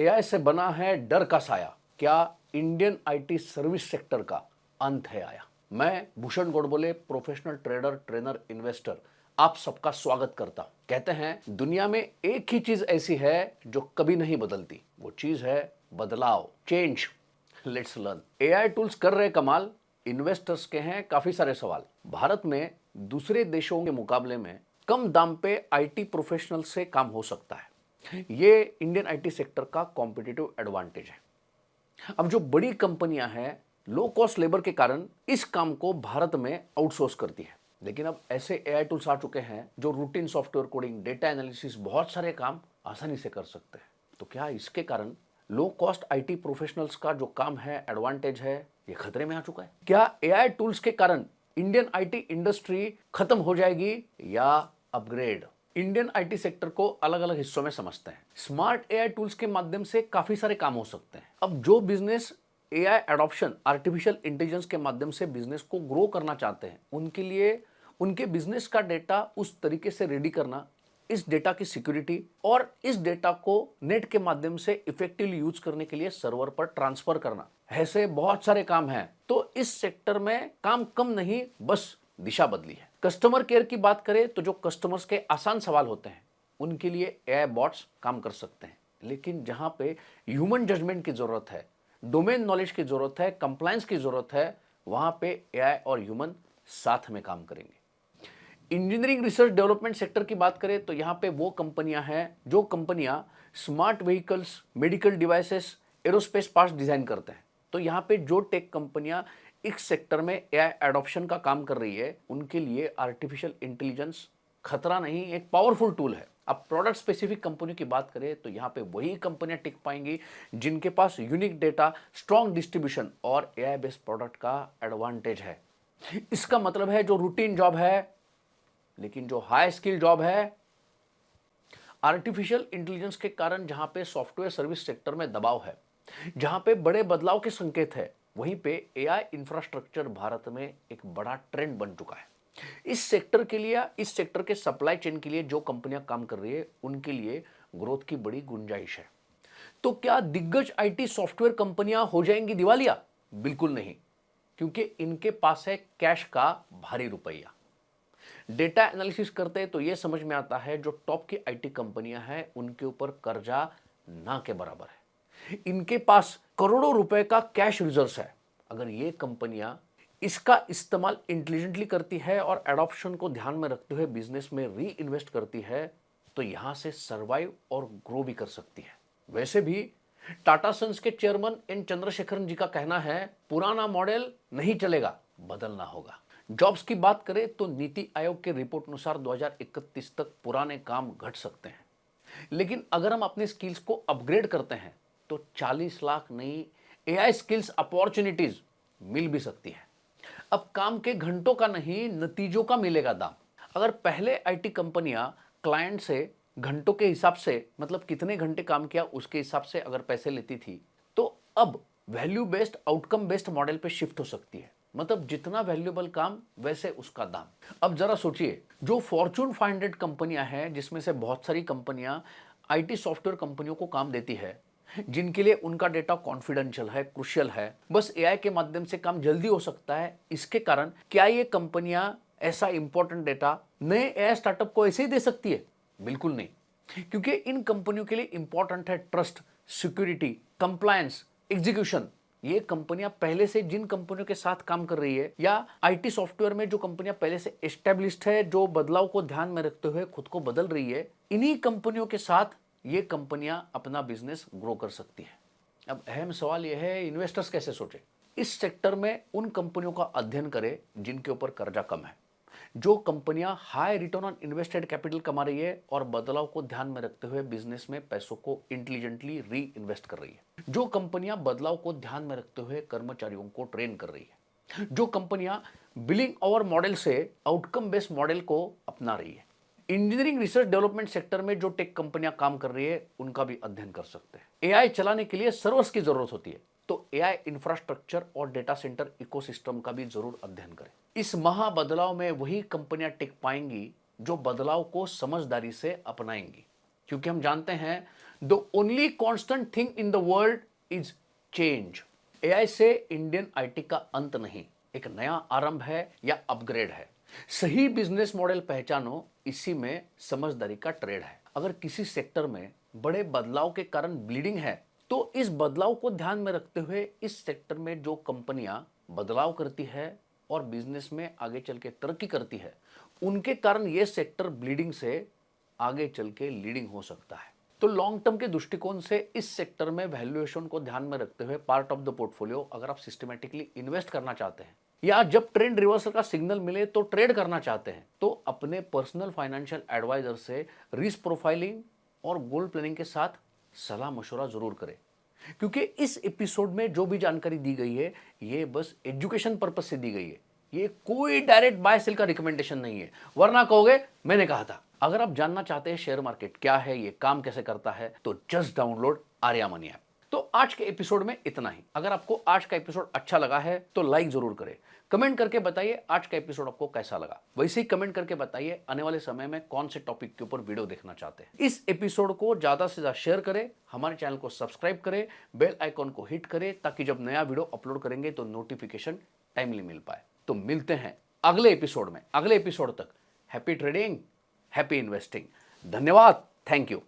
AI से बना है डर का साया, क्या इंडियन आईटी सर्विस सेक्टर का अंत है आया। मैं Bhushan Godbole, professional trader, trainer, investor, आप सबका स्वागत करता हूं। कहते हैं दुनिया में एक ही चीज ऐसी है जो कभी नहीं बदलती, वो चीज है बदलाव, change. Let's learn. AI tools कर रहे कमाल, इन्वेस्टर्स के हैं काफी सारे सवाल। भारत में दूसरे देशों के मुकाबले में कम दाम पे आईटी प्रोफेशनल से काम हो सकता है। ये इंडियन आईटी सेक्टर का कॉम्पिटिटिव एडवांटेज है। अब जो बड़ी कंपनियां हैं लो कॉस्ट लेबर के कारण इस काम को भारत में आउटसोर्स करती है, लेकिन अब ऐसे एआई टूल्स आ चुके हैं जो routine software coding, data analysis, बहुत सारे काम आसानी से कर सकते हैं। तो क्या इसके कारण लो कॉस्ट आईटी प्रोफेशनल्स का जो काम है, एडवांटेज है, ये खतरे में आ चुका है? क्या एआई टूल्स के कारण इंडियन आईटी इंडस्ट्री खत्म हो जाएगी या अपग्रेड? इंडियन आईटी सेक्टर को अलग अलग हिस्सों में समझते हैं। स्मार्ट एआई टूल्स के माध्यम से काफी सारे काम हो सकते हैं। अब जो business AI adoption, artificial intelligence के माध्यम से बिजनेस को ग्रो करना चाहते हैं, उनके लिए उनके बिजनेस का डेटा उस तरीके से रेडी करना, इस डेटा की सिक्योरिटी और इस डेटा को नेट के माध्यम से इफेक्टिवली यूज करने के लिए सर्वर पर ट्रांसफर करना, ऐसे बहुत सारे काम हैं। तो इस सेक्टर में काम कम नहीं, बस दिशा बदली है। कस्टमर केयर की बात करें तो जो कस्टमर्स के आसान सवाल होते हैं उनके लिए एआई बॉट्स काम कर सकते हैं, लेकिन जहां पे ह्यूमन जजमेंट की जरूरत है, डोमेन नॉलेज की जरूरत है, कंप्लायंस की जरूरत है, वहां पे एआई और ह्यूमन साथ में काम करेंगे। इंजीनियरिंग रिसर्च डेवलपमेंट सेक्टर की बात करें तो यहाँ पे वो कंपनियां हैं जो कंपनियां smart vehicles, medical devices, aerospace parts design करते हैं। तो यहाँ पे जो टेक कंपनियां इस सेक्टर में एआई एडॉप्शन का काम कर रही है, उनके लिए आर्टिफिशियल इंटेलिजेंस खतरा नहीं, एक पावरफुल टूल है। अब प्रोडक्ट स्पेसिफिक कंपनी की बात करें तो यहाँ पे वही कंपनियां टिक पाएंगी जिनके पास यूनिक डेटा, स्ट्रॉन्ग डिस्ट्रीब्यूशन और एआई बेस्ड प्रोडक्ट का एडवांटेज है। इसका मतलब है जो रूटीन जॉब है, लेकिन जो हाई स्किल जॉब है, आर्टिफिशियल इंटेलिजेंस के कारण जहां पे सॉफ्टवेयर सर्विस सेक्टर में दबाव है, जहां पे बड़े बदलाव के संकेत है, वहीं पे एआई इंफ्रास्ट्रक्चर भारत में एक बड़ा ट्रेंड बन चुका है। इस सेक्टर के लिए, इस सेक्टर के सप्लाई चेन के लिए जो कंपनियां काम कर रही है, उनके लिए ग्रोथ की बड़ी गुंजाइश है। तो क्या दिग्गज आईटी सॉफ्टवेयर कंपनियां हो जाएंगी दिवालिया? बिल्कुल नहीं, क्योंकि इनके पास है कैश का भारी रुपया। डेटा एनालिसिस करते हैं तो यह समझ में आता है जो टॉप की आईटी कंपनियां हैं उनके ऊपर कर्जा ना के बराबर है। इनके पास करोड़ों रुपए का कैश रिजर्व है। अगर ये कंपनियां इसका इस्तेमाल इंटेलिजेंटली करती है और एडॉप्शन को ध्यान में रखते हुए बिजनेस में री इन्वेस्ट करती है, तो यहां से सर्वाइव और ग्रो भी कर सकती है। वैसे भी टाटा सन्स के चेयरमैन एन चंद्रशेखरन जी का कहना है, पुराना मॉडल नहीं चलेगा, बदलना होगा। जॉब्स की बात करें तो नीति आयोग के रिपोर्ट अनुसार 2031 तक पुराने काम घट सकते हैं, लेकिन अगर हम अपने स्किल्स को अपग्रेड करते हैं तो 40 लाख नई एआई स्किल्स अपॉर्चुनिटीज मिल भी सकती है। अब काम के घंटों का नहीं, नतीजों का मिलेगा दाम। अगर पहले आईटी कंपनियां क्लाइंट से घंटों के हिसाब से, मतलब कितने घंटे काम किया उसके हिसाब से अगर पैसे लेती थी, तो अब value based, outcome based model पे शिफ्ट हो सकती है। मतलब जितना वैल्यूएबल काम वैसे उसका दाम। अब जरा सोचिए, जो फॉर्च्यून 500 कंपनियां हैं, जिसमें से बहुत सारी कंपनियां आईटी सॉफ्टवेयर कंपनियों को काम देती है, जिनके लिए उनका डेटा कॉन्फिडेंशियल है, क्रुशियल है, बस एआई के माध्यम से काम जल्दी हो सकता है। इसके कारण क्या ये कंपनियां ऐसा इंपॉर्टेंट डेटा नए एआई स्टार्टअप को ऐसे ही दे सकती है? बिल्कुल नहीं, क्योंकि इन कंपनियों के लिए इंपॉर्टेंट है ट्रस्ट, सिक्योरिटी, कंप्लायंस, एग्जीक्यूशन। ये कंपनियां पहले से जिन कंपनियों के साथ काम कर रही है, या आईटी सॉफ्टवेयर में जो कंपनियां पहले से एस्टेब्लिश्ड है, जो बदलाव को ध्यान में रखते हुए खुद को बदल रही है, इन्हीं कंपनियों के साथ ये कंपनियां अपना बिजनेस ग्रो कर सकती है। अब अहम सवाल यह है, इन्वेस्टर्स कैसे सोचे? इस सेक्टर में उन कंपनियों का अध्ययन करें जिनके ऊपर कर्जा कम है, जो कंपनियां high return on invested capital कमा रही है और बदलाव को ध्यान में रखते हुए बिजनेस में पैसों को इंटेलिजेंटली री इन्वेस्ट कर रही है, जो कंपनियां बदलाव को ध्यान में रखते हुए कर्मचारियों को ट्रेन कर रही है, जो कंपनियां बिलिंग ओवर मॉडल से आउटकम बेस्ड मॉडल को अपना रही है। इंजीनियरिंग रिसर्च डेवलपमेंट सेक्टर में जो टेक कंपनियां काम कर रही है, उनका भी अध्ययन कर सकते हैं। एआई चलाने के लिए सर्वर्स की जरूरत होती है, तो एआई इंफ्रास्ट्रक्चर और डेटा सेंटर इकोसिस्टम का भी जरूर अध्ययन करें। इस महा बदलाव में वही कंपनियां टिक पाएंगी जो बदलाव को समझदारी से अपनाएंगी, क्योंकि हम जानते हैं the only constant thing in the world is change. AI से इंडियन आईटी का अंत नहीं, एक नया आरंभ है या अपग्रेड है। सही बिजनेस मॉडल पहचानो, इसी में समझदारी का ट्रेड है। अगर किसी सेक्टर में बड़े बदलाव के कारण ब्लीडिंग है तो इस बदलाव को ध्यान में रखते हुए इस सेक्टर में जो कंपनियां बदलाव करती है और बिजनेस में आगे चल के तरक्की करती है, उनके कारण यह सेक्टर ब्लीडिंग से आगे चल के लीडिंग हो सकता है। तो लॉन्ग टर्म के दृष्टिकोण से इस सेक्टर में वैल्यूएशन को ध्यान में रखते हुए पार्ट ऑफ द पोर्टफोलियो अगर आप सिस्टमेटिकली इन्वेस्ट करना चाहते हैं या जब ट्रेंड रिवर्सल का सिग्नल मिले तो ट्रेड करना चाहते हैं, तो अपने पर्सनल फाइनेंशियल एडवाइजर से रिस्क प्रोफाइलिंग और गोल प्लानिंग के साथ सलाह मशवरा जरूर करें। क्योंकि इस एपिसोड में जो भी जानकारी दी गई है ये बस एजुकेशन पर्पस से दी गई है, ये कोई डायरेक्ट बाय सेल का रिकमेंडेशन नहीं है, वरना कहोगे मैंने कहा था। अगर आप जानना चाहते हैं शेयर मार्केट क्या है, ये काम कैसे करता है, तो just download Arya money app. तो आज के एपिसोड में इतना ही। अगर आपको आज का एपिसोड अच्छा लगा है तो लाइक जरूर करें, कमेंट करके बताइए आज का एपिसोड आपको कैसा लगा। वैसे ही कमेंट करके बताइए आने वाले समय में कौन से टॉपिक के ऊपर वीडियो देखना चाहते हैं। इस एपिसोड को ज्यादा से ज्यादा शेयर करें, हमारे चैनल को सब्सक्राइब करें, बेल आइकॉन को हिट करें ताकि जब नया वीडियो अपलोड करेंगे तो नोटिफिकेशन टाइमली मिल पाए। तो मिलते हैं अगले एपिसोड में। अगले एपिसोड तक हैप्पी ट्रेडिंग, हैप्पी इन्वेस्टिंग। धन्यवाद, थैंक यू।